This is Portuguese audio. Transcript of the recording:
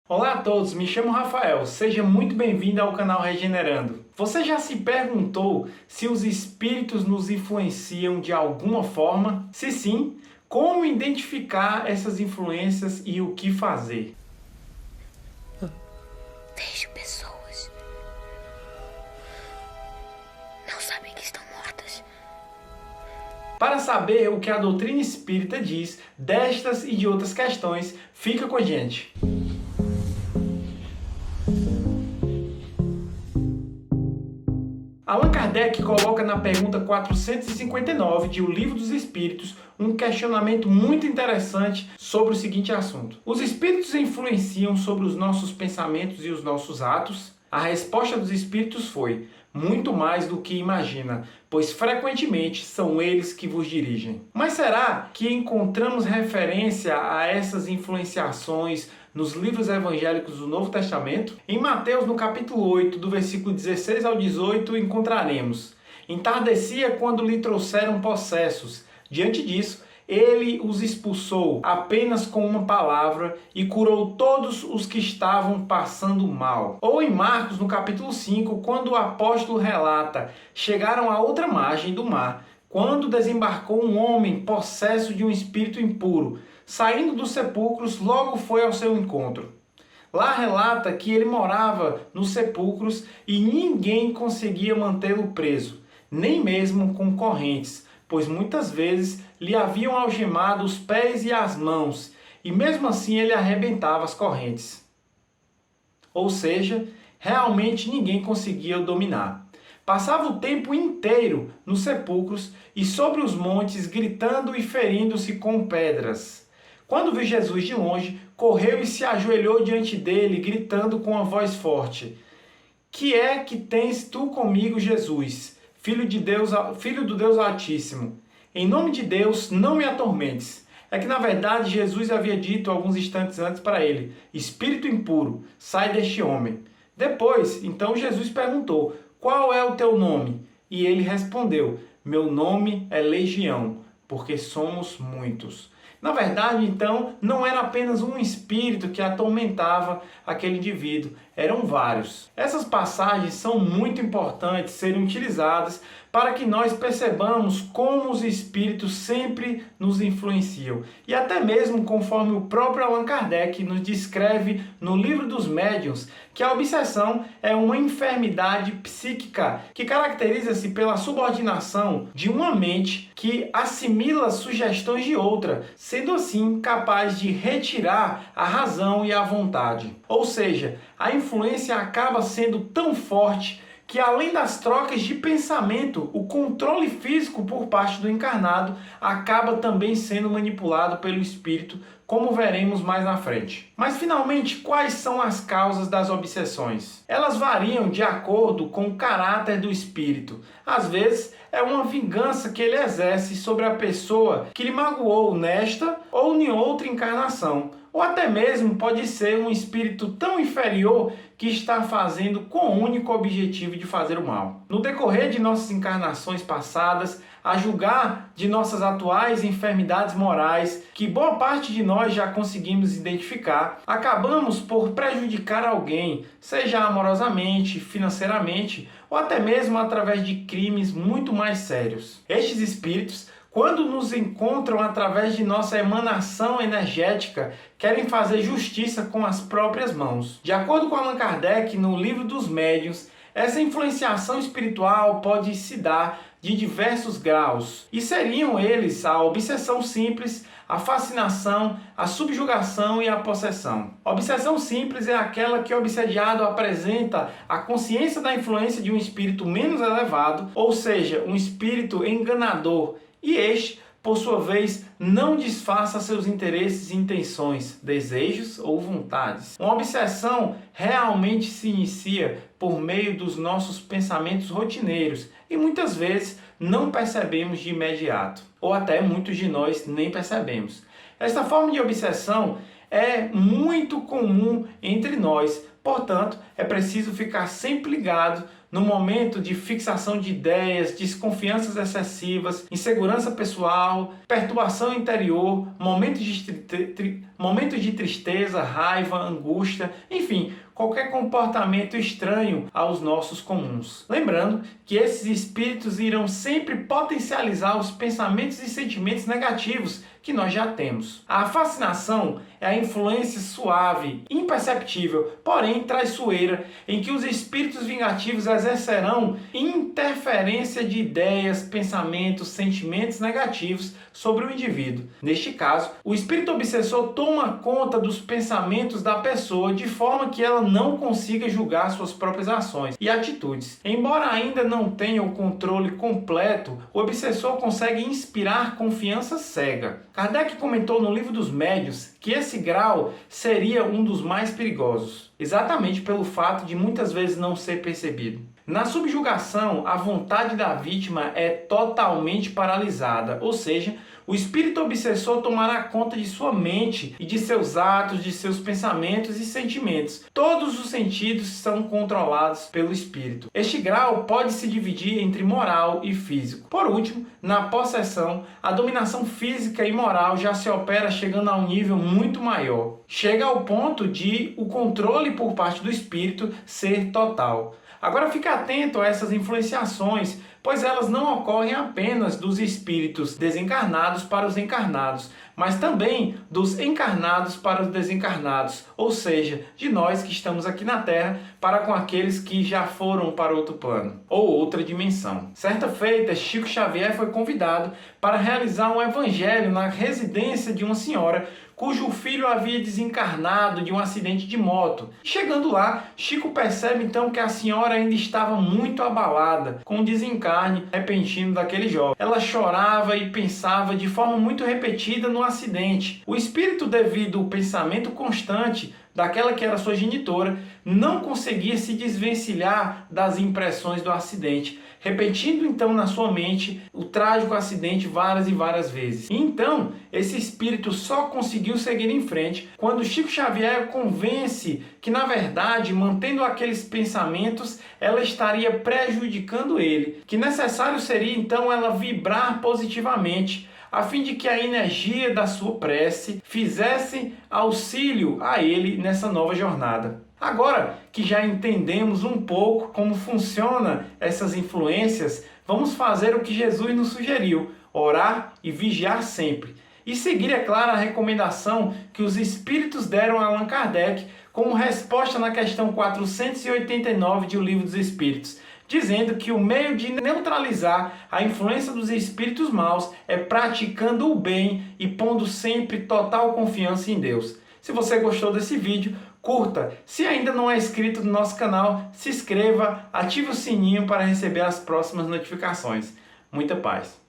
Olá a todos, me chamo Rafael, seja muito bem-vindo ao canal Regenerando. Você já se perguntou se os espíritos nos influenciam de alguma forma? Se sim, como identificar essas influências e o que fazer? Vejo pessoas. Não sabem que estão mortas. Para saber o que a doutrina espírita diz destas e de outras questões, fica com a gente. Allan Kardec coloca na pergunta 459 de O Livro dos Espíritos um questionamento muito interessante sobre o seguinte assunto: os espíritos influenciam sobre os nossos pensamentos e os nossos atos? A resposta dos espíritos foi: muito mais do que imagina, pois frequentemente são eles que vos dirigem. Mas será que encontramos referência a essas influenciações nos livros evangélicos do Novo Testamento? Em Mateus, no capítulo 8, do versículo 16 ao 18, encontraremos: entardecia quando lhe trouxeram possessos. Diante disso, ele os expulsou apenas com uma palavra e curou todos os que estavam passando mal. Ou em Marcos, no capítulo 5, quando o apóstolo relata: chegaram à outra margem do mar, quando desembarcou um homem possesso de um espírito impuro. Saindo dos sepulcros, logo foi ao seu encontro. Lá relata que ele morava nos sepulcros e ninguém conseguia mantê-lo preso, nem mesmo com correntes, pois muitas vezes lhe haviam algemado os pés e as mãos, e mesmo assim ele arrebentava as correntes. Ou seja, realmente ninguém conseguia o dominar. Passava o tempo inteiro nos sepulcros e sobre os montes, gritando e ferindo-se com pedras. Quando viu Jesus de longe, correu e se ajoelhou diante dele, gritando com a voz forte: que é que tens tu comigo, Jesus, filho do Deus Altíssimo? Em nome de Deus, não me atormentes. É que, na verdade, Jesus havia dito alguns instantes antes para ele: espírito impuro, sai deste homem. Depois, então, Jesus perguntou: qual é o teu nome? E ele respondeu: meu nome é Legião, porque somos muitos. Na verdade, então, não era apenas um espírito que atormentava aquele indivíduo, eram vários. Essas passagens são muito importantes serem utilizadas para que nós percebamos como os espíritos sempre nos influenciam. E até mesmo conforme o próprio Allan Kardec nos descreve no Livro dos Médiuns, que a obsessão é uma enfermidade psíquica que caracteriza-se pela subordinação de uma mente que assimila sugestões de outra, sendo assim capaz de retirar a razão e a vontade. Ou seja, a influência acaba sendo tão forte que, além das trocas de pensamento, o controle físico por parte do encarnado acaba também sendo manipulado pelo espírito, como veremos mais na frente. Mas, finalmente, quais são as causas das obsessões? Elas variam de acordo com o caráter do espírito. Às vezes, é uma vingança que ele exerce sobre a pessoa que lhe magoou nesta ou em outra encarnação. Ou até mesmo pode ser um espírito tão inferior que está fazendo com o único objetivo de fazer o mal. No decorrer de nossas encarnações passadas, a julgar de nossas atuais enfermidades morais, que boa parte de nós já conseguimos identificar, acabamos por prejudicar alguém, seja amorosamente, financeiramente, ou até mesmo através de crimes muito mais sérios. Estes espíritos, quando nos encontram através de nossa emanação energética, querem fazer justiça com as próprias mãos. De acordo com Allan Kardec, no Livro dos Médiuns, essa influenciação espiritual pode se dar de diversos graus. E seriam eles a obsessão simples, a fascinação, a subjugação e a possessão. A obsessão simples é aquela que o obsediado apresenta a consciência da influência de um espírito menos elevado, ou seja, um espírito enganador, e este, por sua vez, não disfarça seus interesses e intenções, desejos ou vontades. Uma obsessão realmente se inicia por meio dos nossos pensamentos rotineiros e muitas vezes não percebemos de imediato, ou até muitos de nós nem percebemos. Esta forma de obsessão é muito comum entre nós, portanto, é preciso ficar sempre ligado no momento de fixação de ideias, desconfianças excessivas, insegurança pessoal, perturbação interior, momentos de tristeza, raiva, angústia, enfim, qualquer comportamento estranho aos nossos comuns. Lembrando que esses espíritos irão sempre potencializar os pensamentos e sentimentos negativos que nós já temos. A fascinação é a influência suave, imperceptível, porém traiçoeira, em que os espíritos vingativos exercerão interferência de ideias, pensamentos, sentimentos negativos sobre o indivíduo. Neste caso, o espírito obsessor toma conta dos pensamentos da pessoa de forma que ela não consiga julgar suas próprias ações e atitudes. Embora ainda não tenha o controle completo, o obsessor consegue inspirar confiança cega. Kardec comentou no Livro dos Médiuns que esse grau seria um dos mais perigosos, exatamente pelo fato de muitas vezes não ser percebido. Na subjugação, a vontade da vítima é totalmente paralisada, ou seja, o espírito obsessor tomará conta de sua mente e de seus atos, de seus pensamentos e sentimentos. Todos os sentidos são controlados pelo espírito. Este grau pode se dividir entre moral e físico. Por último, na possessão, a dominação física e moral já se opera chegando a um nível muito maior. Chega ao ponto de o controle por parte do espírito ser total. Agora fique atento a essas influenciações, pois elas não ocorrem apenas dos espíritos desencarnados para os encarnados, mas também dos encarnados para os desencarnados, ou seja, de nós que estamos aqui na Terra para com aqueles que já foram para outro plano ou outra dimensão. Certa feita, Chico Xavier foi convidado para realizar um evangelho na residência de uma senhora cujo filho havia desencarnado de um acidente de moto. Chegando lá, Chico percebe então que a senhora ainda estava muito abalada com o desencarne repentino daquele jovem. Ela chorava e pensava de forma muito repetida no acidente. O espírito, devido ao pensamento constante daquela que era sua genitora, não conseguia se desvencilhar das impressões do acidente, repetindo então na sua mente o trágico acidente várias e várias vezes. E então, esse espírito só conseguiu seguir em frente quando Chico Xavier convence que, na verdade, mantendo aqueles pensamentos, ela estaria prejudicando ele, que necessário seria então ela vibrar positivamente, a fim de que a energia da sua prece fizesse auxílio a ele nessa nova jornada. Agora que já entendemos um pouco como funcionam essas influências, vamos fazer o que Jesus nos sugeriu: orar e vigiar sempre. E seguir, é claro, a recomendação que os espíritos deram a Allan Kardec como resposta na questão 489 de O Livro dos Espíritos, dizendo que o meio de neutralizar a influência dos espíritos maus é praticando o bem e pondo sempre total confiança em Deus. Se você gostou desse vídeo, curta. Se ainda não é inscrito no nosso canal, se inscreva, ative o sininho para receber as próximas notificações. Muita paz!